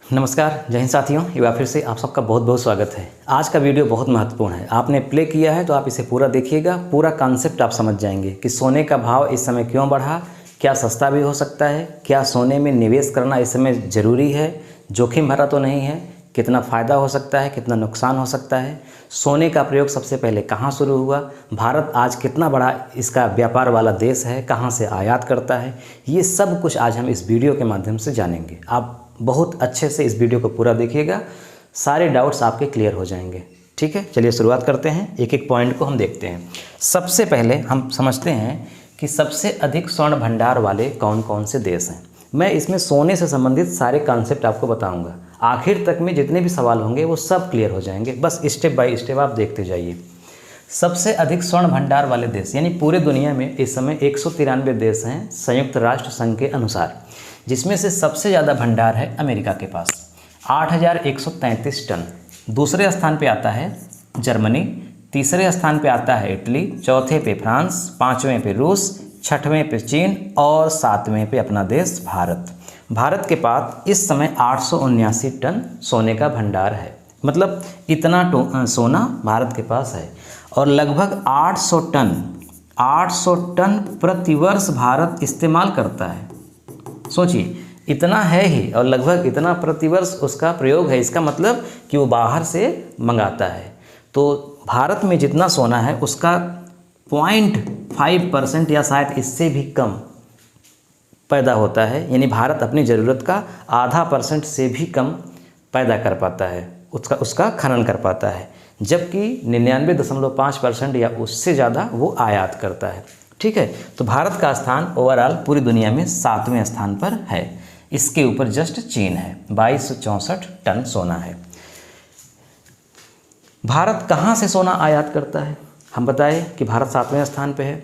नमस्कार, जय हिंद साथियों। एक बार फिर से आप सबका बहुत बहुत स्वागत है। आज का वीडियो बहुत महत्वपूर्ण है। आपने प्ले किया है तो आप इसे पूरा देखिएगा, पूरा कॉन्सेप्ट आप समझ जाएंगे कि सोने का भाव इस समय क्यों बढ़ा, क्या सस्ता भी हो सकता है, क्या सोने में निवेश करना इस समय ज़रूरी है, जोखिम भरा तो नहीं है, कितना फ़ायदा हो सकता है, कितना नुकसान हो सकता है, सोने का प्रयोग सबसे पहले कहाँ शुरू हुआ, भारत आज कितना बड़ा इसका व्यापार वाला देश है, कहाँ से आयात करता है, ये सब कुछ आज हम इस वीडियो के माध्यम से जानेंगे। आप बहुत अच्छे से इस वीडियो को पूरा देखिएगा, सारे डाउट्स आपके क्लियर हो जाएंगे। ठीक है, चलिए शुरुआत करते हैं। एक एक पॉइंट को हम देखते हैं। सबसे पहले हम समझते हैं कि सबसे अधिक स्वर्ण भंडार वाले कौन कौन से देश हैं। मैं इसमें सोने से संबंधित सारे कॉन्सेप्ट आपको बताऊंगा। आखिर तक में जितने भी सवाल होंगे वो सब क्लियर हो जाएंगे, बस स्टेप बाय स्टेप आप देखते जाइए। सबसे अधिक स्वर्ण भंडार वाले देश यानी पूरे दुनिया में इस समय 193 देश हैं संयुक्त राष्ट्र संघ के अनुसार, जिसमें से सबसे ज़्यादा भंडार है अमेरिका के पास 8133 टन। दूसरे स्थान पे आता है जर्मनी, तीसरे स्थान पे आता है इटली, चौथे पे फ्रांस, पाँचवें पे रूस, छठवें पे चीन और सातवें पे अपना देश भारत। भारत के पास इस समय 879 टन सोने का भंडार है। मतलब इतना सोना भारत के पास है और लगभग 800 टन प्रतिवर्ष भारत इस्तेमाल करता है। सोचिए, इतना है ही और लगभग इतना प्रतिवर्ष उसका प्रयोग है। इसका मतलब कि वो बाहर से मंगाता है। तो भारत में जितना सोना है उसका 0.5% या शायद इससे भी कम पैदा होता है, यानी भारत अपनी ज़रूरत का आधा % से भी कम पैदा कर पाता है, उसका खनन कर पाता है, जबकि 99.5% या उससे ज़्यादा वो आयात करता है। ठीक है, तो भारत का स्थान ओवरऑल पूरी दुनिया में 7वें स्थान पर है। इसके ऊपर जस्ट चीन है, 2264 टन सोना है। भारत कहाँ से सोना आयात करता है? हम बताएं कि भारत 7वें स्थान पे है।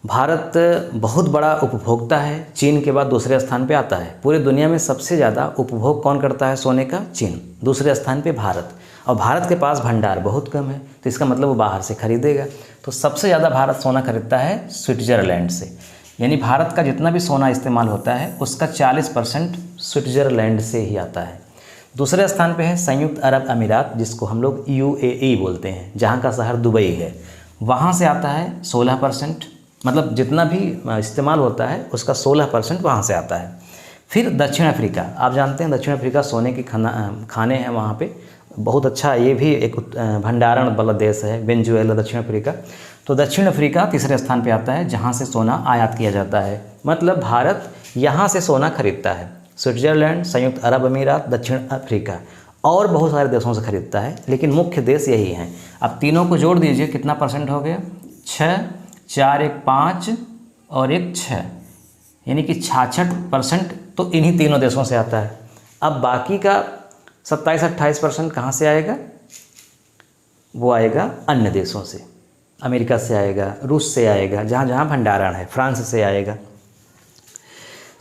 भारत बहुत बड़ा उपभोक्ता है, चीन के बाद दूसरे स्थान पे आता है। पूरी दुनिया में सबसे ज़्यादा उपभोग कौन करता है सोने का? चीन। दूसरे स्थान पे भारत। और भारत के पास भंडार बहुत कम है, तो इसका मतलब वो बाहर से खरीदेगा। तो सबसे ज़्यादा भारत सोना खरीदता है स्विट्ज़रलैंड से, यानी भारत का जितना भी सोना इस्तेमाल होता है उसका 40% स्विट्ज़रलैंड से ही आता है। दूसरे स्थान पे है संयुक्त अरब अमीरात, जिसको हम लोग UAE बोलते हैं, जहाँ का शहर दुबई है। वहाँ से आता है 16%, मतलब जितना भी इस्तेमाल होता है उसका 16% वहाँ से आता है। फिर दक्षिण अफ्रीका, आप जानते हैं दक्षिण अफ्रीका सोने की खाने हैं वहाँ पे, बहुत अच्छा, ये भी एक भंडारण वाला देश है, वेनेजुएला, दक्षिण अफ्रीका। तो दक्षिण अफ्रीका तीसरे स्थान पे आता है, जहाँ से सोना आयात किया जाता है। मतलब भारत यहाँ से सोना खरीदता है, स्विट्ज़रलैंड, संयुक्त अरब अमीरात, दक्षिण अफ्रीका और बहुत सारे देशों से खरीदता है, लेकिन मुख्य देश यही हैं। अब तीनों को जोड़ दीजिए, कितना % हो गया? 6, 4, 1, 5 और 1, 6, यानी कि 66% तो इन्हीं तीनों देशों से आता है। अब बाकी का 27-28% कहाँ से आएगा? वो आएगा अन्य देशों से, अमेरिका से आएगा, रूस से आएगा, जहाँ जहाँ भंडारण है, फ्रांस से आएगा।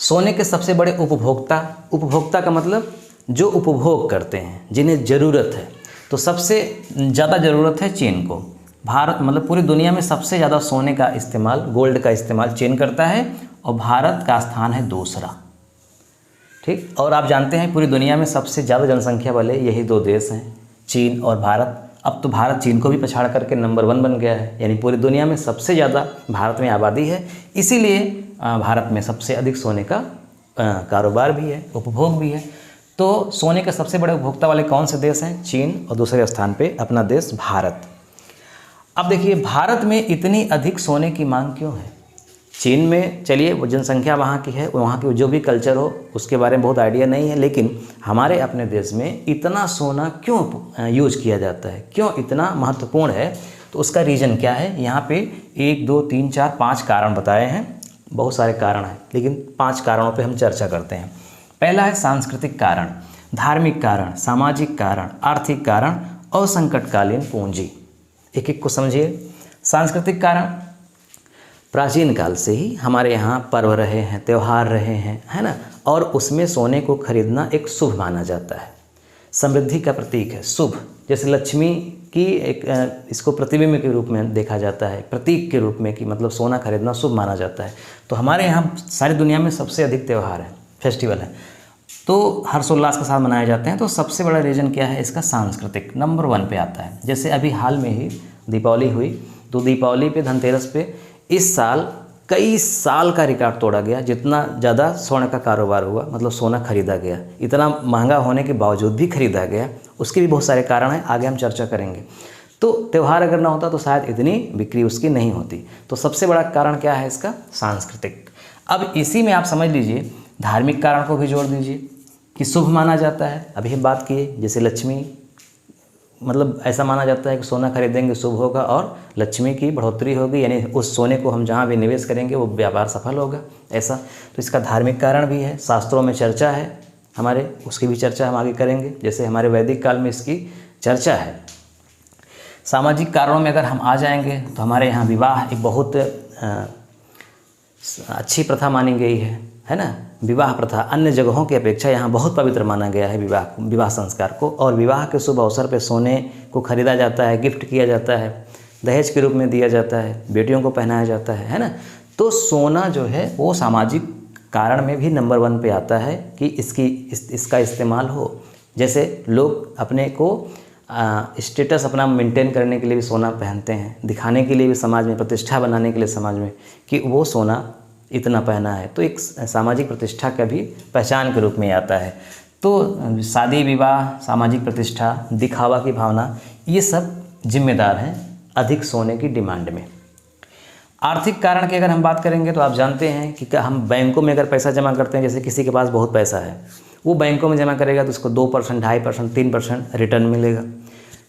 सोने के सबसे बड़े उपभोक्ता का मतलब जो उपभोग करते हैं, जिन्हें ज़रूरत है, तो सबसे ज़्यादा ज़रूरत है चीन को। भारत मतलब पूरी दुनिया में सबसे ज़्यादा सोने का इस्तेमाल, गोल्ड का इस्तेमाल चीन करता है और भारत का स्थान है दूसरा। ठीक, और आप जानते हैं पूरी दुनिया में सबसे ज़्यादा जनसंख्या वाले यही 2 देश हैं, चीन और भारत। अब तो भारत चीन को भी पछाड़ करके नंबर 1 बन गया है, यानी पूरी दुनिया में सबसे ज़्यादा भारत में आबादी है। इसीलिए भारत में सबसे अधिक सोने का कारोबार भी है, उपभोग भी है। तो सोने के सबसे बड़े उपभोक्ता वाले कौन से देश हैं? चीन, और दूसरे स्थान पर अपना देश भारत। अब देखिए, भारत में इतनी अधिक सोने की मांग क्यों है? चीन में चलिए वो जनसंख्या वहाँ की है, वहाँ की जो भी कल्चर हो उसके बारे में बहुत आइडिया नहीं है, लेकिन हमारे अपने देश में इतना सोना क्यों यूज किया जाता है, क्यों इतना महत्वपूर्ण है? तो उसका रीज़न क्या है? यहाँ पे 1, 2, 3, 4, 5 कारण बताए हैं। बहुत सारे कारण हैं, लेकिन 5 कारणों पर हम चर्चा करते हैं। पहला है सांस्कृतिक कारण, धार्मिक कारण, सामाजिक कारण, आर्थिक कारण और संकटकालीन पूंजी। एक एक को समझिए। सांस्कृतिक कारण, प्राचीन काल से ही हमारे यहाँ पर्व रहे हैं, त्यौहार रहे हैं, है ना, और उसमें सोने को खरीदना एक शुभ माना जाता है, समृद्धि का प्रतीक है, शुभ। जैसे लक्ष्मी की एक इसको प्रतिबिंब के रूप में देखा जाता है, प्रतीक के रूप में, कि मतलब सोना खरीदना शुभ माना जाता है। तो हमारे यहाँ सारी दुनिया में सबसे अधिक त्यौहार है, फेस्टिवल है। तो हर्षोल्लास के साथ मनाए जाते हैं। तो सबसे बड़ा रीज़न क्या है इसका, सांस्कृतिक नंबर 1 पे आता है। जैसे अभी हाल में ही दीपावली हुई, तो दीपावली पे, धनतेरस पे इस साल कई साल का रिकॉर्ड तोड़ा गया, जितना ज़्यादा सोने का कारोबार हुआ, मतलब सोना खरीदा गया, इतना महंगा होने के बावजूद भी खरीदा गया। उसके भी बहुत सारे कारण हैं, आगे हम चर्चा करेंगे। तो त्यौहार अगर ना होता तो शायद इतनी बिक्री उसकी नहीं होती। तो सबसे बड़ा कारण क्या है इसका, सांस्कृतिक। अब इसी में आप समझ लीजिए धार्मिक कारण को भी जोड़ दीजिए कि शुभ माना जाता है। अभी हम बात किए जैसे लक्ष्मी, मतलब ऐसा माना जाता है कि सोना खरीदेंगे शुभ होगा और लक्ष्मी की बढ़ोतरी होगी, यानी उस सोने को हम जहाँ भी निवेश करेंगे वो व्यापार सफल होगा, ऐसा। तो इसका धार्मिक कारण भी है, शास्त्रों में चर्चा है हमारे, उसकी भी चर्चा हम आगे करेंगे। जैसे हमारे वैदिक काल में इसकी चर्चा है। सामाजिक कारणों में अगर हम आ जाएंगे तो हमारे यहाँ विवाह एक बहुत अच्छी प्रथा मानी गई है ना। विवाह प्रथा अन्य जगहों की अपेक्षा यहाँ बहुत पवित्र माना गया है विवाह संस्कार को। और विवाह के शुभ अवसर पर सोने को खरीदा जाता है, गिफ्ट किया जाता है, दहेज के रूप में दिया जाता है, बेटियों को पहनाया जाता है ना। तो सोना जो है वो सामाजिक कारण में भी नंबर 1 पे आता है कि इसका इस्तेमाल हो। जैसे लोग अपने को स्टेटस अपना मेंटेन करने के लिए भी सोना पहनते हैं, दिखाने के लिए भी समाज में, प्रतिष्ठा बनाने के लिए समाज में कि वो सोना इतना पहना है। तो एक सामाजिक प्रतिष्ठा का भी पहचान के रूप में आता है। तो शादी विवाह, सामाजिक प्रतिष्ठा, दिखावा की भावना, ये सब जिम्मेदार हैं अधिक सोने की डिमांड में। आर्थिक कारण की अगर हम बात करेंगे तो आप जानते हैं कि हम बैंकों में अगर पैसा जमा करते हैं, जैसे किसी के पास बहुत पैसा है, वो बैंकों में जमा करेगा तो उसको 2%, 2.5%, 3% रिटर्न मिलेगा।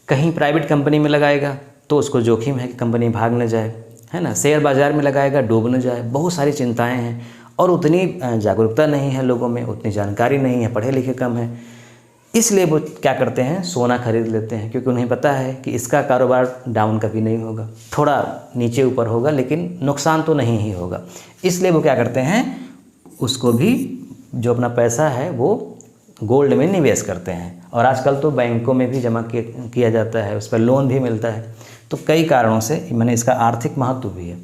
कहीं प्राइवेट कंपनी में लगाएगा तो उसको जोखिम है कि कंपनी भाग न जाए, है ना। शेयर बाज़ार में लगाएगा, डूब न जाए, बहुत सारी चिंताएं हैं। और उतनी जागरूकता नहीं है लोगों में, उतनी जानकारी नहीं है, पढ़े लिखे कम है, इसलिए वो क्या करते हैं, सोना खरीद लेते हैं, क्योंकि उन्हें पता है कि इसका कारोबार डाउन कभी नहीं होगा, थोड़ा नीचे ऊपर होगा लेकिन नुकसान तो नहीं ही होगा। इसलिए वो क्या करते हैं, उसको भी जो अपना पैसा है वो गोल्ड में निवेश करते हैं। और आजकल तो बैंकों में भी जमा किया जाता है, उस पर लोन भी मिलता है। तो कई कारणों से मैंने इसका आर्थिक महत्व भी है।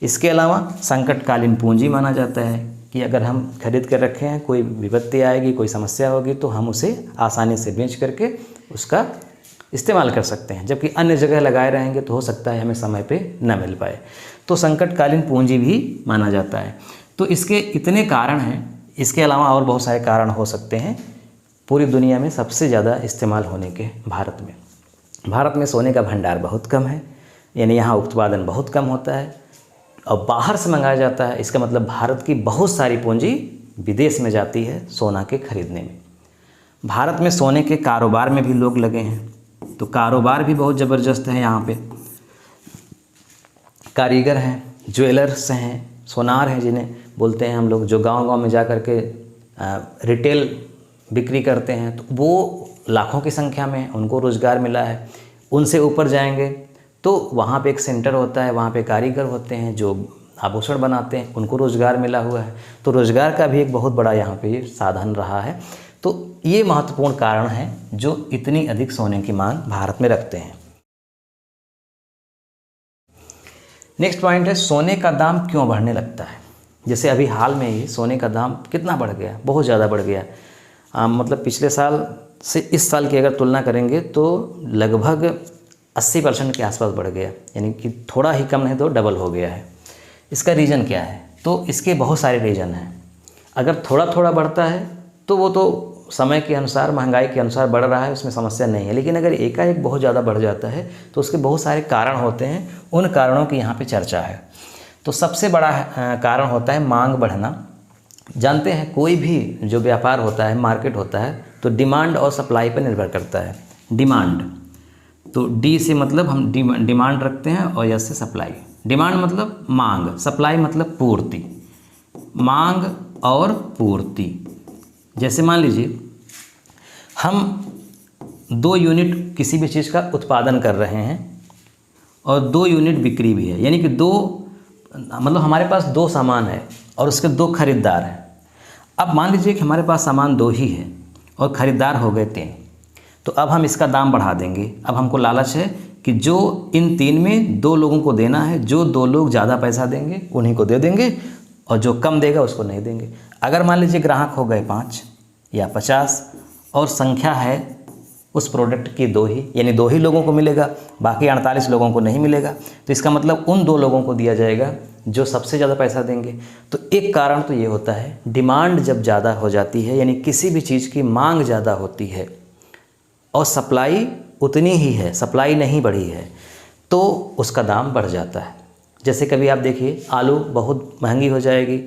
इसके अलावा संकटकालीन पूंजी माना जाता है कि अगर हम खरीद कर रखे हैं, कोई विपत्ति आएगी, कोई समस्या होगी तो हम उसे आसानी से बेच करके उसका इस्तेमाल कर सकते हैं। जबकि अन्य जगह लगाए रहेंगे तो हो सकता है हमें समय पे न मिल पाए, तो संकटकालीन पूंजी भी माना जाता है। तो इसके इतने कारण हैं। इसके अलावा और बहुत सारे कारण हो सकते हैं। पूरी दुनिया में सबसे ज़्यादा इस्तेमाल होने के भारत में सोने का भंडार बहुत कम है, यानी यहाँ उत्पादन बहुत कम होता है और बाहर से मंगाया जाता है। इसका मतलब भारत की बहुत सारी पूंजी विदेश में जाती है सोना के खरीदने में। भारत में सोने के कारोबार में भी लोग लगे हैं, तो कारोबार भी बहुत ज़बरदस्त है। यहाँ पे कारीगर हैं, ज्वेलर्स हैं, सोनार हैं जिन्हें बोलते हैं हम लोग, जो गांव-गांव में जा कर के रिटेल बिक्री करते हैं, तो वो लाखों की संख्या में, उनको रोज़गार मिला है। उनसे ऊपर जाएंगे तो वहाँ पे एक सेंटर होता है, वहाँ पे कारीगर होते हैं जो आभूषण बनाते हैं, उनको रोज़गार मिला हुआ है। तो रोज़गार का भी एक बहुत बड़ा यहाँ पे साधन रहा है। तो ये महत्वपूर्ण कारण है जो इतनी अधिक सोने की मांग भारत में रखते हैं। नेक्स्ट पॉइंट है, सोने का दाम क्यों बढ़ने लगता है। जैसे अभी हाल में ही सोने का दाम कितना बढ़ गया, बहुत ज़्यादा बढ़ गया। मतलब पिछले साल से इस साल की अगर तुलना करेंगे तो लगभग 80% के आसपास बढ़ गया, यानी कि थोड़ा ही कम नहीं तो डबल हो गया है। इसका रीज़न क्या है, तो इसके बहुत सारे रीज़न हैं। अगर थोड़ा थोड़ा बढ़ता है तो वो तो समय के अनुसार, महंगाई के अनुसार बढ़ रहा है, उसमें समस्या नहीं है। लेकिन अगर एकाएक बहुत ज़्यादा बढ़ जाता है तो उसके बहुत सारे कारण होते हैं, उन कारणों की यहाँ पे चर्चा है। तो सबसे बड़ा कारण होता है मांग बढ़ना। जानते हैं कोई भी जो व्यापार होता है, मार्केट होता है, तो डिमांड और सप्लाई पर निर्भर करता है। डिमांड, तो डी से मतलब हम डिमांड रखते हैं और एस से सप्लाई। डिमांड मतलब मांग, सप्लाई मतलब पूर्ति। मांग और पूर्ति, जैसे मान लीजिए हम 2 यूनिट किसी भी चीज़ का उत्पादन कर रहे हैं और 2 यूनिट बिक्री भी है, यानी कि मतलब हमारे पास 2 सामान है और उसके 2 खरीदार हैं। अब मान लीजिए कि हमारे पास सामान 2 ही है और ख़रीदार हो गए 3, तो अब हम इसका दाम बढ़ा देंगे। अब हमको लालच है कि जो इन 3 में 2 लोगों को देना है, जो 2 लोग ज़्यादा पैसा देंगे उन्हीं को दे देंगे और जो कम देगा उसको नहीं देंगे। अगर मान लीजिए ग्राहक हो गए 5, या 50 और संख्या है उस प्रोडक्ट की 2 ही, यानी 2 ही लोगों को मिलेगा, बाकी 48 लोगों को नहीं मिलेगा। तो इसका मतलब उन 2 लोगों को दिया जाएगा जो सबसे ज़्यादा पैसा देंगे। तो एक कारण तो ये होता है, डिमांड जब ज़्यादा हो जाती है, यानी किसी भी चीज़ की मांग ज़्यादा होती है और सप्लाई उतनी ही है, सप्लाई नहीं बढ़ी है, तो उसका दाम बढ़ जाता है। जैसे कभी आप देखिए आलू बहुत महंगी हो जाएगी,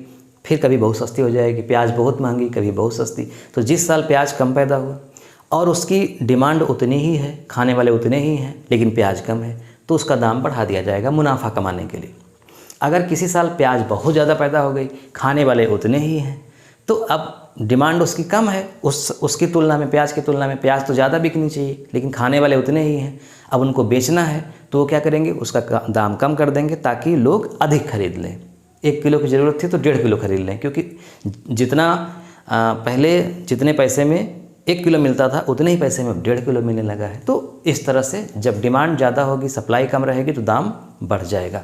फिर कभी बहुत सस्ती हो जाएगी, प्याज बहुत महंगी, कभी बहुत सस्ती। तो जिस साल प्याज कम पैदा हुआ और उसकी डिमांड उतनी ही है, खाने वाले उतने ही हैं, लेकिन प्याज कम है, तो उसका दाम बढ़ा दिया जाएगा मुनाफा कमाने के लिए। अगर किसी साल प्याज बहुत ज़्यादा पैदा हो गई, खाने वाले उतने ही हैं, तो अब डिमांड उसकी कम है, उसकी तुलना में, प्याज की तुलना में प्याज तो ज़्यादा बिकनी चाहिए, लेकिन खाने वाले उतने ही हैं। अब उनको बेचना है तो वो क्या करेंगे, उसका दाम कम कर देंगे ताकि लोग अधिक खरीद लें। 1 किलो की ज़रूरत थी तो 1.5 किलो खरीद लें, क्योंकि जितना पहले जितने पैसे में 1 किलो मिलता था उतने ही पैसे में 1.5 किलो मिलने लगा है। तो इस तरह से जब डिमांड ज़्यादा होगी, सप्लाई कम रहेगी, तो दाम बढ़ जाएगा।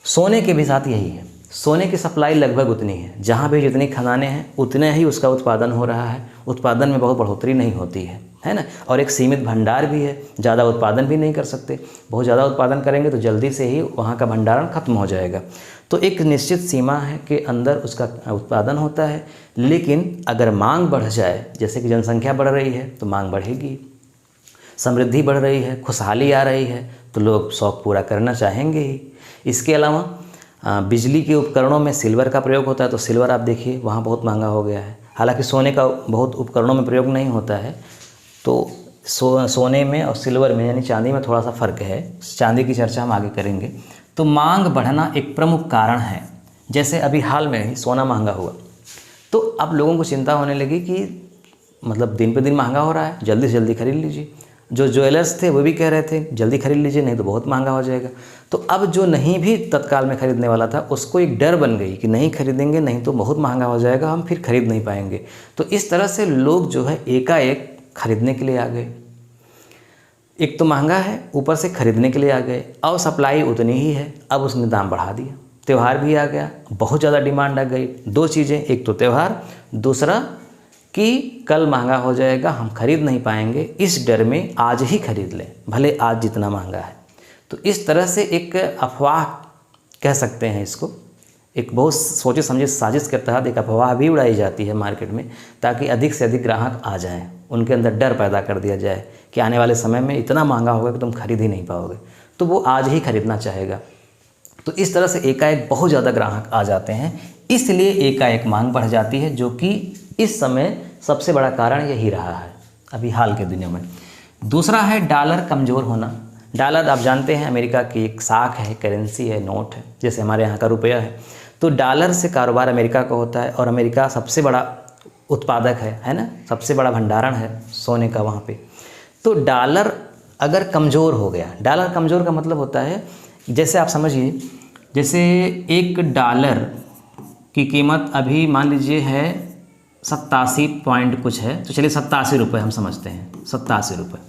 सोने के भी साथ यही है, सोने की सप्लाई लगभग उतनी है, जहाँ भी जितनी खदानें हैं उतने ही उसका उत्पादन हो रहा है, उत्पादन में बहुत बढ़ोतरी नहीं होती है ना। और एक सीमित भंडार भी है, ज़्यादा उत्पादन भी नहीं कर सकते, बहुत ज़्यादा उत्पादन करेंगे तो जल्दी से ही वहाँ का भंडारण खत्म हो जाएगा। तो एक निश्चित सीमा है के अंदर उसका उत्पादन होता है, लेकिन अगर मांग बढ़ जाए, जैसे कि जनसंख्या बढ़ रही है तो मांग बढ़ेगी, समृद्धि बढ़ रही है, खुशहाली आ रही है, तो लोग शौक़ पूरा करना चाहेंगे ही। इसके अलावा बिजली के उपकरणों में सिल्वर का प्रयोग होता है, तो सिल्वर आप देखिए वहाँ बहुत महंगा हो गया है। हालांकि सोने का बहुत उपकरणों में प्रयोग नहीं होता है, तो सोने में और सिल्वर में यानी चांदी में थोड़ा सा फ़र्क है। चांदी की चर्चा हम आगे करेंगे। तो मांग बढ़ना एक प्रमुख कारण है। जैसे अभी हाल में ही सोना महंगा हुआ, तो अब लोगों को चिंता होने लगी कि मतलब दिन पे दिन महंगा हो रहा है, जल्दी से जल्दी खरीद लीजिए। जो ज्वेलर्स थे वो भी कह रहे थे जल्दी खरीद लीजिए, नहीं तो बहुत महंगा हो जाएगा। तो अब जो नहीं भी तत्काल में खरीदने वाला था, उसको एक डर बन गई कि नहीं खरीदेंगे, नहीं तो बहुत महंगा हो जाएगा, हम फिर खरीद नहीं पाएंगे। तो इस तरह से लोग जो है एकाएक खरीदने के लिए आ गए। एक तो महंगा है, ऊपर से खरीदने के लिए आ गए, और सप्लाई उतनी ही है, अब उसने दाम बढ़ा दिया। त्यौहार भी आ गया, बहुत ज़्यादा डिमांड आ गई। 2 चीज़ें, एक तो त्यौहार, दूसरा कि कल महंगा हो जाएगा, हम खरीद नहीं पाएंगे, इस डर में आज ही खरीद लें, भले आज जितना महंगा है। तो इस तरह से एक अफवाह कह सकते हैं इसको, एक बहुत सोचे समझे साजिश के तहत एक अफवाह भी उड़ाई जाती है मार्केट में, ताकि अधिक से अधिक ग्राहक आ जाएं, उनके अंदर डर पैदा कर दिया जाए कि आने वाले समय में इतना महंगा होगा कि तुम खरीद ही नहीं पाओगे, तो वो आज ही खरीदना चाहेगा। तो इस तरह से एकाएक बहुत ज़्यादा ग्राहक आ जाते हैं, इसलिए एकाएक मांग बढ़ जाती है, जो कि इस समय सबसे बड़ा कारण यही रहा है अभी हाल के दिनों में। दूसरा है डॉलर कमज़ोर होना। डॉलर आप जानते हैं अमेरिका की एक साख है, करेंसी है, नोट है, जैसे हमारे यहाँ का रुपया है। तो डॉलर से कारोबार अमेरिका का होता है, और अमेरिका सबसे बड़ा उत्पादक है ना, सबसे बड़ा भंडारण है सोने का वहाँ पे। तो डॉलर अगर कमज़ोर हो गया, डॉलर कमज़ोर का मतलब होता है, जैसे आप समझिए, जैसे $1 की कीमत अभी मान लीजिए है 87 पॉइंट कुछ है, तो चलिए 87 रुपये हम समझते हैं, 87 रुपये।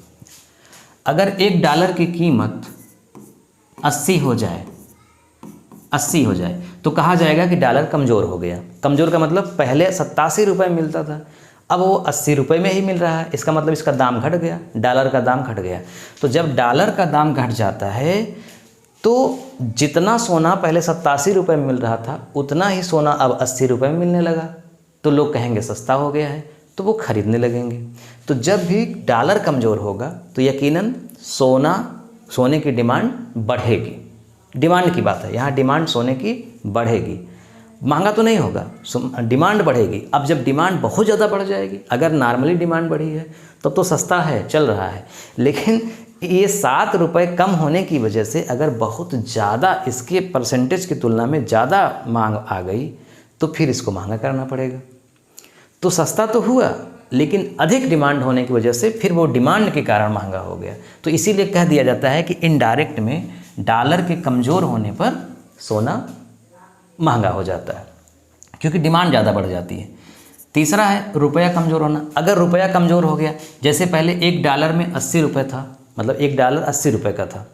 अगर $1 की कीमत 80 हो जाए, 80 हो जाए, तो कहा जाएगा कि डॉलर कमज़ोर हो गया। कमज़ोर का मतलब पहले 87 रुपये मिलता था, अब वो 80 रुपये में ही मिल रहा है, इसका मतलब इसका दाम घट गया, डॉलर का दाम घट गया। तो जब डॉलर का दाम घट जाता है, तो जितना सोना पहले 87 रुपये में मिल रहा था, उतना ही सोना अब 80 रुपये में मिलने लगा। तो लोग कहेंगे सस्ता हो गया है, तो वो खरीदने लगेंगे। तो जब भी डॉलर कमज़ोर होगा, तो यकीनन सोने की डिमांड बढ़ेगी। डिमांड की बात है यहाँ, डिमांड सोने की बढ़ेगी, महंगा तो नहीं होगा, डिमांड बढ़ेगी। अब जब डिमांड बहुत ज़्यादा बढ़ जाएगी, अगर नॉर्मली डिमांड बढ़ी है तब तो सस्ता है, चल रहा है, लेकिन ये 7 रुपये कम होने की वजह से अगर बहुत ज़्यादा इसके परसेंटेज की तुलना में ज़्यादा मांग आ गई, तो फिर इसको महंगा करना पड़ेगा। तो सस्ता तो हुआ, लेकिन अधिक डिमांड होने की वजह से फिर वो डिमांड के कारण महंगा हो गया। तो इसीलिए कह दिया जाता है कि इनडायरेक्ट में डॉलर के कमज़ोर होने पर सोना महंगा हो जाता है, क्योंकि डिमांड ज़्यादा बढ़ जाती है। तीसरा है रुपया कमज़ोर होना। अगर रुपया कमज़ोर हो गया, जैसे पहले $1 में 80 रुपये था, मतलब $1 80 रुपये का था,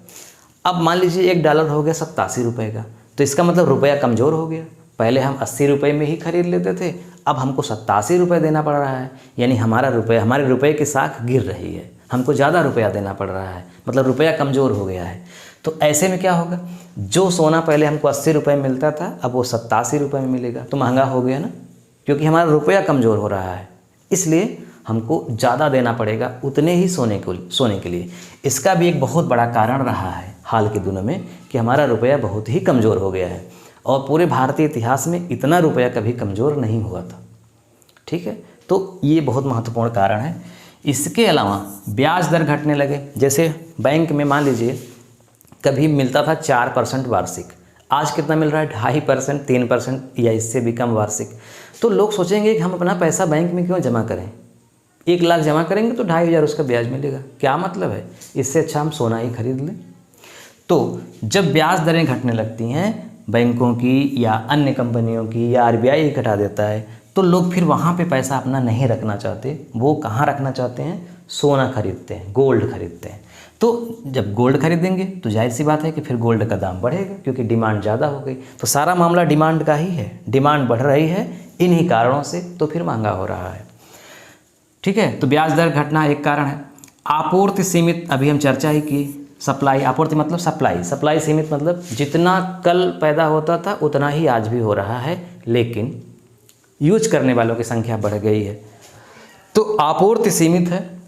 अब मान लीजिए $1 हो गया 87 रुपये का, तो इसका मतलब रुपया कमज़ोर हो गया। पहले हम 80 रुपये में ही खरीद लेते थे, अब हमको 87 रुपये देना पड़ रहा है। यानी हमारे रुपये की साख गिर रही है, हमको ज़्यादा रुपया देना पड़ रहा है, मतलब रुपया कमज़ोर हो गया है। तो ऐसे में क्या होगा, जो सोना पहले हमको 80 रुपये में मिलता था अब वो 87 रुपये में मिलेगा, तो महंगा हो गया ना, क्योंकि हमारा रुपया कमज़ोर हो रहा है, इसलिए हमको ज़्यादा देना पड़ेगा उतने ही सोने के लिए। इसका भी एक बहुत बड़ा कारण रहा है हाल के दिनों में कि हमारा रुपया बहुत ही कमज़ोर हो गया है, और पूरे भारतीय इतिहास में इतना रुपया कभी कमज़ोर नहीं हुआ था। ठीक है, तो ये बहुत महत्वपूर्ण कारण है। इसके अलावा ब्याज दर घटने लगे। जैसे बैंक में मान लीजिए कभी मिलता था 4% वार्षिक, आज कितना मिल रहा है, 2.5%, 3% या इससे भी कम वार्षिक। तो लोग सोचेंगे कि हम अपना पैसा बैंक में क्यों जमा करें, 1 लाख जमा करेंगे तो 2,500 उसका ब्याज मिलेगा, क्या मतलब है, इससे अच्छा हम सोना ही खरीद लें। तो जब ब्याज दरें घटने लगती हैं बैंकों की या अन्य कंपनियों की या RBI ही घटा देता है, तो लोग फिर वहाँ पे पैसा अपना नहीं रखना चाहते, वो कहाँ रखना चाहते हैं, सोना खरीदते हैं, गोल्ड खरीदते हैं। तो जब गोल्ड खरीदेंगे तो जाहिर सी बात है कि फिर गोल्ड का दाम बढ़ेगा, क्योंकि डिमांड ज़्यादा हो गई। तो सारा मामला डिमांड का ही है, डिमांड बढ़ रही है इन्हीं कारणों से, तो फिर महंगा हो रहा है। ठीक है, तो ब्याज दर घटना एक कारण है। आपूर्ति सीमित, अभी हम चर्चा ही की। सप्लाई, आपूर्ति मतलब सप्लाई सीमित मतलब जितना कल पैदा होता था उतना ही आज भी हो रहा है, लेकिन यूज करने वालों की संख्या बढ़ गई है। तो आपूर्ति सीमित है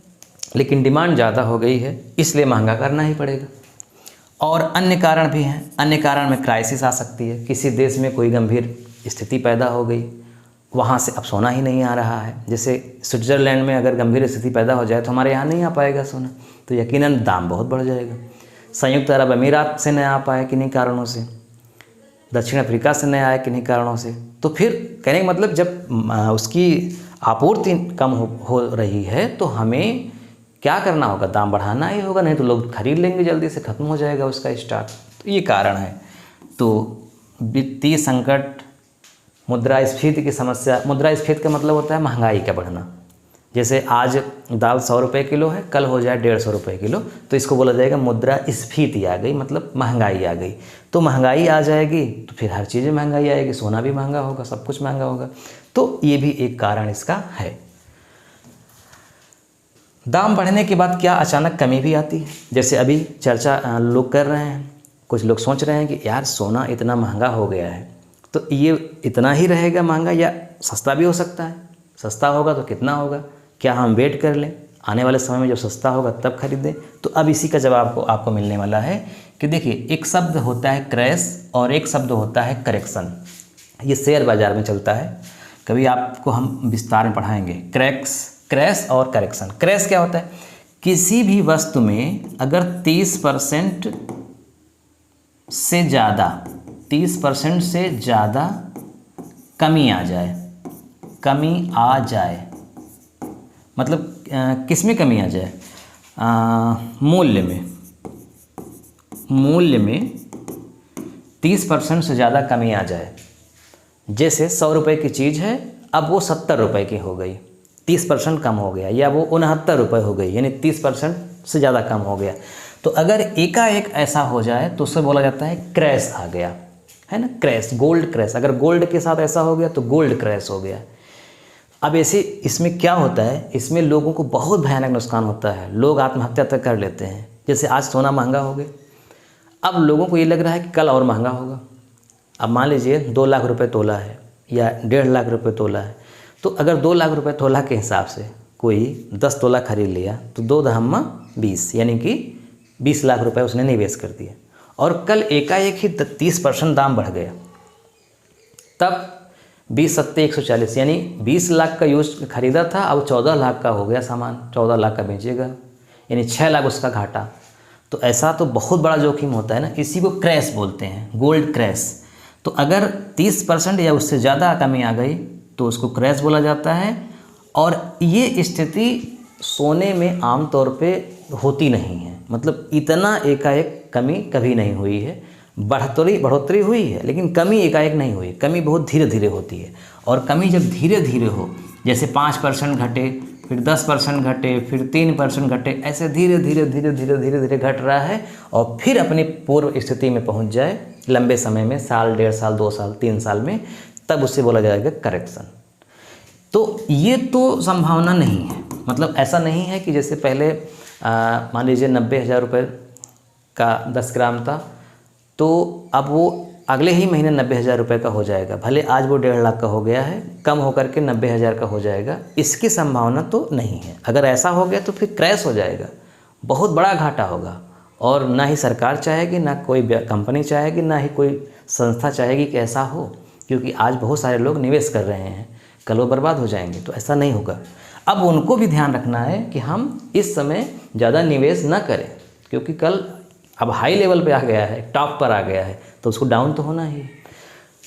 लेकिन डिमांड ज़्यादा हो गई है, इसलिए महंगा करना ही पड़ेगा। और अन्य कारण भी हैं। अन्य कारण में क्राइसिस आ सकती है, किसी देश में कोई गंभीर स्थिति पैदा हो गई, वहाँ से अब सोना ही नहीं आ रहा है। जैसे स्विट्ज़रलैंड में अगर गंभीर स्थिति पैदा हो जाए तो हमारे यहाँ नहीं आ पाएगा सोना, तो यकीनन दाम बहुत बढ़ जाएगा। संयुक्त अरब अमीरात से नहीं आ पाए किन्हीं कारणों से, दक्षिण अफ्रीका से नहीं आए किन्हीं कारणों से, तो फिर कहने का मतलब जब उसकी आपूर्ति कम हो रही है तो हमें क्या करना होगा, दाम बढ़ाना ही होगा, नहीं तो लोग खरीद लेंगे, जल्दी से ख़त्म हो जाएगा उसका स्टॉक। तो ये कारण है। तो वित्तीय संकट, मुद्रास्फीति की समस्या। मुद्रास्फीति का मतलब होता है महंगाई का बढ़ना। जैसे आज दाल 100 रुपये किलो है, कल हो जाए 150 रुपये किलो, तो इसको बोला जाएगा मुद्रास्फीति आ गई, मतलब महंगाई आ गई। तो महंगाई आ जाएगी तो फिर हर चीज़ में महंगाई आएगी, सोना भी महंगा होगा, सब कुछ महंगा होगा। तो ये भी एक कारण इसका है। दाम बढ़ने के बाद क्या अचानक कमी भी आती है। जैसे अभी चर्चा लोग कर रहे हैं, कुछ लोग सोच रहे हैं कि यार सोना इतना महंगा हो गया है तो ये इतना ही रहेगा महंगा या सस्ता भी हो सकता है। सस्ता होगा तो कितना होगा, क्या हम वेट कर लें, आने वाले समय में जब सस्ता होगा तब खरीदें। तो अब इसी का जवाब आपको मिलने वाला है कि देखिए, एक शब्द होता है क्रैश और एक शब्द होता है करेक्शन। ये शेयर बाज़ार में चलता है, कभी आपको हम विस्तार में पढ़ाएंगे। क्रैश और करेक्शन। क्रैश क्या होता है, किसी भी वस्तु में अगर 30% से ज़्यादा कमी आ जाए, मतलब किस में कमी आ जाए, मूल्य में 30% से ज़्यादा कमी आ जाए। जैसे 100 रुपये की चीज़ है, अब वो 70 रुपये की हो गई, 30% कम हो गया, या वो 69 रुपये हो गई, यानी 30% से ज़्यादा कम हो गया। तो अगर एकाएक ऐसा हो जाए तो उसे बोला जाता है क्रैश आ गया, है ना। क्रैश, गोल्ड क्रैश, अगर गोल्ड के साथ ऐसा हो गया तो गोल्ड क्रैश हो गया। अब ऐसे इसमें क्या होता है, इसमें लोगों को बहुत भयानक नुकसान होता है, लोग आत्महत्या तक कर लेते हैं। जैसे आज सोना महंगा हो गया, अब लोगों को ये लग रहा है कि कल और महंगा होगा। अब मान लीजिए 2 लाख रुपए तोला है या 1.5 लाख रुपए तोला है, तो अगर 2 लाख रुपए तोला के हिसाब से कोई 10 तोला खरीद लिया तो 2 दहम्मा 20, यानी कि 20 लाख रुपए उसने निवेश कर दिया, और कल एकाएक ही 30% दाम बढ़ गया, तब 20 सत्ते 140, यानी 20 लाख का यूज खरीदा था, अब 14 लाख का हो गया सामान, 14 लाख का बेचेगा, यानी 6 लाख उसका घाटा। तो ऐसा तो बहुत बड़ा जोखिम होता है ना, इसी को क्रैश बोलते हैं, गोल्ड क्रैश। तो अगर 30% या उससे ज़्यादा कमी आ गई तो उसको क्रैश बोला जाता है। और ये स्थिति सोने में आम तौर पे होती नहीं है, मतलब इतना एकाएक कमी कभी नहीं हुई है। बढ़ोतरी हुई है लेकिन कमी एकाएक नहीं हुई, कमी बहुत धीरे धीरे होती है। और कमी जब धीरे धीरे हो, जैसे 5% घटे, फिर 10% घटे, फिर 3% घटे, ऐसे धीरे धीरे घट रहा है और फिर अपनी पूर्व स्थिति में पहुंच जाए लंबे समय में, साल, 1.5 साल, 2 साल, 3 साल में, तब उससे बोला जाएगा करेक्शन। तो ये तो संभावना नहीं है, मतलब ऐसा नहीं है कि जैसे पहले मान लीजिए 90,000 रुपये का 10 ग्राम था, तो अब वो अगले ही महीने 90,000 रुपये का हो जाएगा। भले आज वो 1.5 लाख का हो गया है, कम होकर के 90,000 का हो जाएगा, इसकी संभावना तो नहीं है। अगर ऐसा हो गया तो फिर क्रैश हो जाएगा, बहुत बड़ा घाटा होगा, और ना ही सरकार चाहेगी, ना कोई कंपनी चाहेगी, ना ही कोई संस्था चाहेगी कि ऐसा हो, क्योंकि आज बहुत सारे लोग निवेश कर रहे हैं, कल वो बर्बाद हो जाएंगे, तो ऐसा नहीं होगा। अब उनको भी ध्यान रखना है कि हम इस समय ज़्यादा निवेश न करें, क्योंकि कल अब हाई लेवल पे आ गया है, टॉप पर आ गया है, तो उसको डाउन तो होना ही है।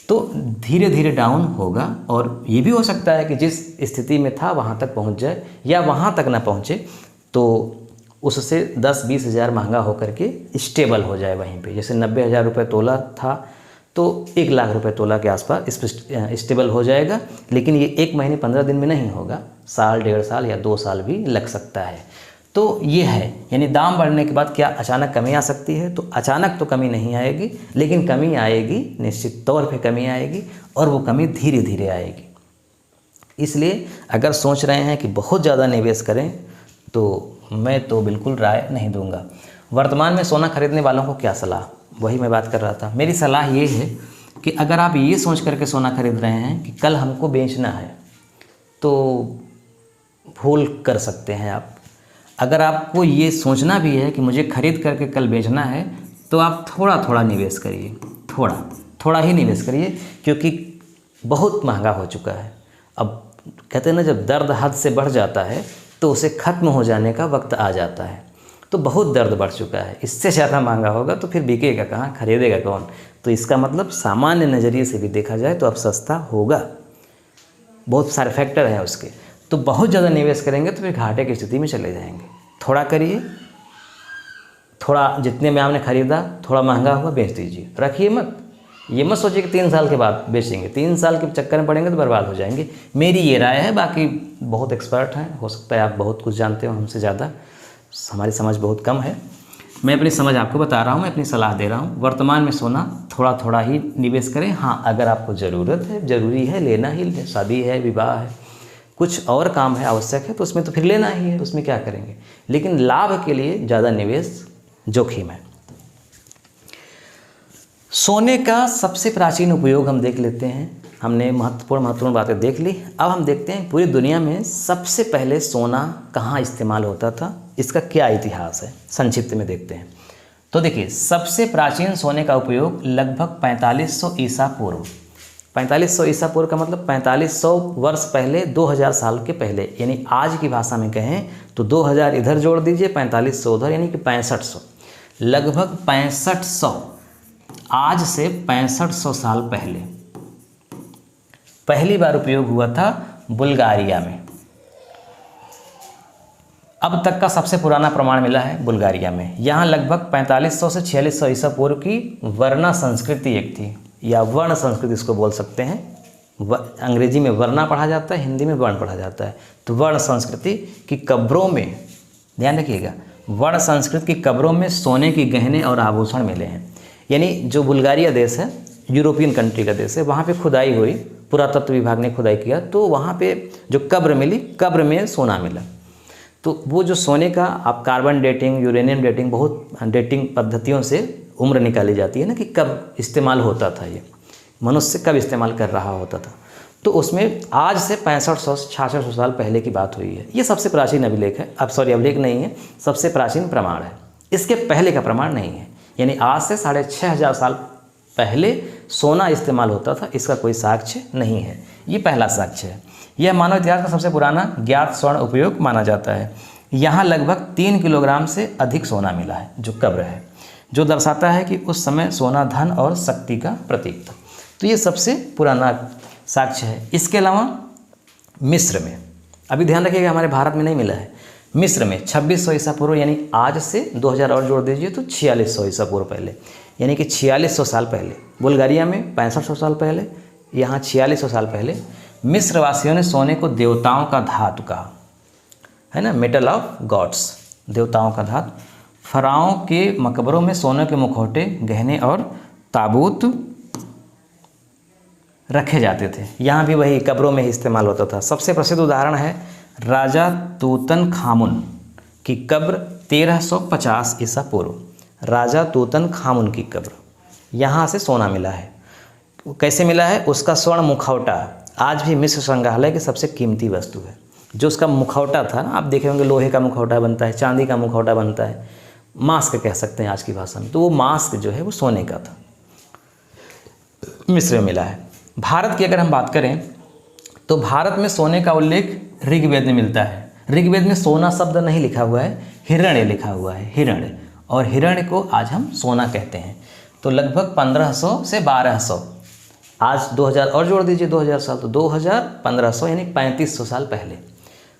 तो धीरे धीरे डाउन होगा, और ये भी हो सकता है कि जिस स्थिति में था वहाँ तक पहुँच जाए, या वहाँ तक ना पहुँचे तो उससे 10-20 हज़ार महंगा होकर के स्टेबल हो जाए वहीं पे। जैसे 90,000 रुपये तोला था तो 1 लाख रुपये तोला के आसपास इस पर स्टेबल हो जाएगा। लेकिन ये 1 महीने 15 दिन में नहीं होगा, साल, 1.5 साल या 2 साल भी लग सकता है। तो ये है, यानी दाम बढ़ने के बाद क्या अचानक कमी आ सकती है? तो अचानक तो कमी नहीं आएगी, लेकिन कमी आएगी, निश्चित तौर पे कमी आएगी, और वो कमी धीरे धीरे आएगी। इसलिए अगर सोच रहे हैं कि बहुत ज़्यादा निवेश करें, तो मैं तो बिल्कुल राय नहीं दूंगा। वर्तमान में सोना खरीदने वालों को क्या सलाह, वही मैं बात कर रहा था। मेरी सलाह ये है कि अगर आप ये सोच करके सोना खरीद रहे हैं कि कल हमको बेचना है, तो भूल कर सकते हैं आप। अगर आपको ये सोचना भी है कि मुझे खरीद करके कल बेचना है, तो आप थोड़ा थोड़ा निवेश करिए, थोड़ा थोड़ा ही निवेश करिए, क्योंकि बहुत महंगा हो चुका है। अब कहते हैं ना, जब दर्द हद से बढ़ जाता है तो उसे ख़त्म हो जाने का वक्त आ जाता है। तो बहुत दर्द बढ़ चुका है, इससे ज़्यादा महंगा होगा तो फिर बिकेगा कहाँ, खरीदेगा कौन? तो इसका मतलब सामान्य नज़रिए से भी देखा जाए तो अब सस्ता होगा। बहुत सारे फैक्टर हैं उसके। तो बहुत ज़्यादा निवेश करेंगे तो फिर घाटे की स्थिति में चले जाएंगे। थोड़ा करिए, थोड़ा जितने में आपने ख़रीदा थोड़ा महंगा हुआ बेच दीजिए, रखिए मत। ये मत सोचिए कि 3 साल के बाद बेचेंगे, 3 साल के चक्कर में पड़ेंगे तो बर्बाद हो जाएंगे। मेरी ये राय है, बाकी बहुत एक्सपर्ट हैं, हो सकता है आप बहुत कुछ जानते हो हमसे ज़्यादा, हमारी समझ बहुत कम है। मैं अपनी समझ आपको बता रहा हूँ, मैं अपनी सलाह दे रहा हूँ। वर्तमान में सोना थोड़ा थोड़ा ही निवेश करें। हाँ, अगर आपको ज़रूरत है, ज़रूरी है, लेना ही है, शादी है, विवाह है, कुछ और काम है, आवश्यक है, तो उसमें तो फिर लेना ही है, उसमें क्या करेंगे। लेकिन लाभ के लिए ज़्यादा निवेश जोखिम है। सोने का सबसे प्राचीन उपयोग हम देख लेते हैं। हमने महत्वपूर्ण बातें देख ली। अब हम देखते हैं पूरी दुनिया में सबसे पहले सोना कहाँ इस्तेमाल होता था, इसका क्या इतिहास है, संक्षिप्त में देखते हैं। तो देखिए, सबसे प्राचीन सोने का उपयोग लगभग 4500 ईसा पूर्व, 4500 ईसा पूर्व का मतलब 4500 वर्ष पहले, 2000 साल के पहले, यानी आज की भाषा में कहें तो 2000 इधर जोड़ दीजिए, 4500 उधर, यानी कि 6500, लगभग 6500, आज से 6500 साल पहले पहली बार उपयोग हुआ था बुल्गारिया में। अब तक का सबसे पुराना प्रमाण मिला है बुल्गारिया में। यहाँ लगभग 4500 से 4600 ईसा पूर्व की वर्णा संस्कृति एक थी, या वर्ण संस्कृति इसको बोल सकते हैं। अंग्रेजी में वर्णा पढ़ा जाता है, हिंदी में वर्ण पढ़ा जाता है। तो वर्ण संस्कृति की कब्रों में, ध्यान रखिएगा, वर्ण संस्कृति की कब्रों में सोने के गहने और आभूषण मिले हैं। यानी जो बुल्गारिया देश है, यूरोपियन कंट्री का देश है, वहाँ पे खुदाई हुई, पुरातत्व विभाग ने खुदाई किया, तो वहाँ पे जो कब्र मिली, कब्र में सोना मिला। तो वो जो सोने का, आप कार्बन डेटिंग, यूरेनियम डेटिंग, बहुत डेटिंग पद्धतियों से उम्र निकाली जाती है ना, कि कब इस्तेमाल होता था, ये मनुष्य कब इस्तेमाल कर रहा होता था। तो उसमें आज से 6500-6600 साल पहले की बात हुई है। ये सबसे प्राचीन अभिलेख है, अब सॉरी अभिलेख नहीं है, सबसे प्राचीन प्रमाण है। इसके पहले का प्रमाण नहीं है। यानी आज से 6500 साल पहले सोना इस्तेमाल होता था, इसका कोई साक्ष्य नहीं है। ये पहला साक्ष्य है। यह मानव इतिहास का सबसे पुराना ज्ञात स्वर्ण उपयोग माना जाता है। यहाँ लगभग 3 किलोग्राम से अधिक सोना मिला है, जो कब्र है, जो दर्शाता है कि उस समय सोना धन और शक्ति का प्रतीक था। तो ये सबसे पुराना साक्ष्य है। इसके अलावा मिस्र में, अभी ध्यान रखिएगा हमारे भारत में नहीं मिला है, मिस्र में 2600 ईसा पूर्व, यानी आज से 2000 और जोड़ दीजिए तो 4600 ईसा पूर्व पहले, यानी कि 4600 साल पहले। बुल्गारिया में 6500 साल पहले, यहाँ 4600 साल पहले मिस्र वासियों ने सोने को देवताओं का धातु कहा, है ना, मेटल ऑफ गॉड्स, देवताओं का धातु। फराओं के मकबरों में सोने के मुखौटे, गहने और ताबूत रखे जाते थे। यहाँ भी वही कब्रों में ही इस्तेमाल होता था। सबसे प्रसिद्ध उदाहरण है राजा तूतनखामुन की कब्र 1350 ईसा पूर्व। राजा तूतनखामुन की कब्र, यहाँ से सोना मिला है। कैसे मिला है? उसका स्वर्ण मुखौटा आज भी मिस्र संग्रहालय की सबसे कीमती वस्तु है। जो उसका मुखौटा था ना, आप देखे होंगे लोहे का मुखौटा बनता है, चांदी का मुखौटा बनता है, मास्क कह सकते हैं आज की भाषा में, तो वो मास्क जो है वो सोने का था, मिस्र में मिला है। भारत की अगर हम बात करें तो भारत में सोने का उल्लेख ऋग्वेद में मिलता है। ऋग्वेद में सोना शब्द नहीं लिखा हुआ है, हिरण्य लिखा हुआ है, हिरण्य, और हिरण्य को आज हम सोना कहते हैं। तो लगभग 1500 से 1200, आज 2000 और जोड़ दीजिए 2000 साल, तो 1500 यानी 3500 साल पहले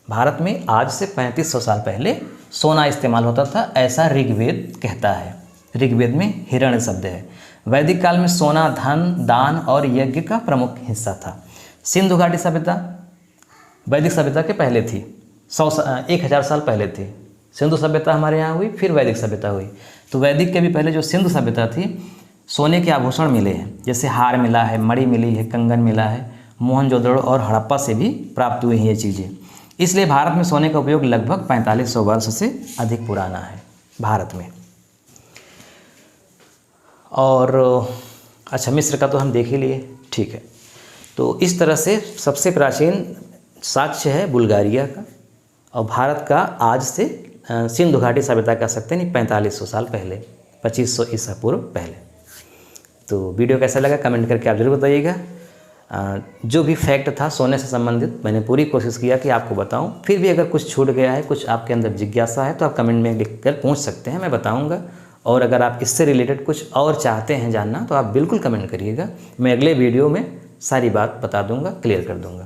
भारत में, आज से 3500 साल पहले सोना इस्तेमाल होता था, ऐसा ऋग्वेद कहता है। ऋग्वेद में हिरण्य शब्द है। वैदिक काल में सोना धन, दान और यज्ञ का प्रमुख हिस्सा था। सिंधु घाटी सभ्यता वैदिक सभ्यता के पहले थी, 1000 साल पहले थी। सिंधु सभ्यता हमारे यहाँ हुई, फिर वैदिक सभ्यता हुई। तो वैदिक के भी पहले जो सिंधु सभ्यता थी, सोने के आभूषण मिले हैं, जैसे हार मिला है, मणि मिली है, कंगन मिला है। मोहनजोदड़ो और हड़प्पा से भी प्राप्त हुई हैं ये चीज़ें। इसलिए भारत में सोने का उपयोग लगभग 4500 वर्ष से अधिक पुराना है भारत में। और अच्छा, मिस्र का तो हम देख ही लिए, ठीक है। तो इस तरह से सबसे प्राचीन साक्ष्य है बुल्गारिया का, और भारत का आज से सिंधु घाटी सभ्यता कह सकते हैं, 4500 साल पहले, 2500 ईसा पूर्व पहले। तो वीडियो कैसा लगा कमेंट करके आप जरूर बताइएगा। जो भी फैक्ट था सोने से संबंधित, मैंने पूरी कोशिश किया कि आपको बताऊं। फिर भी अगर कुछ छूट गया है, कुछ आपके अंदर जिज्ञासा है, तो आप कमेंट में लिख कर पूछ सकते हैं, मैं बताऊंगा। और अगर आप इससे रिलेटेड कुछ और चाहते हैं जानना, तो आप बिल्कुल कमेंट करिएगा। मैं अगले वीडियो में सारी बात बता दूंगा, क्लियर कर दूंगा।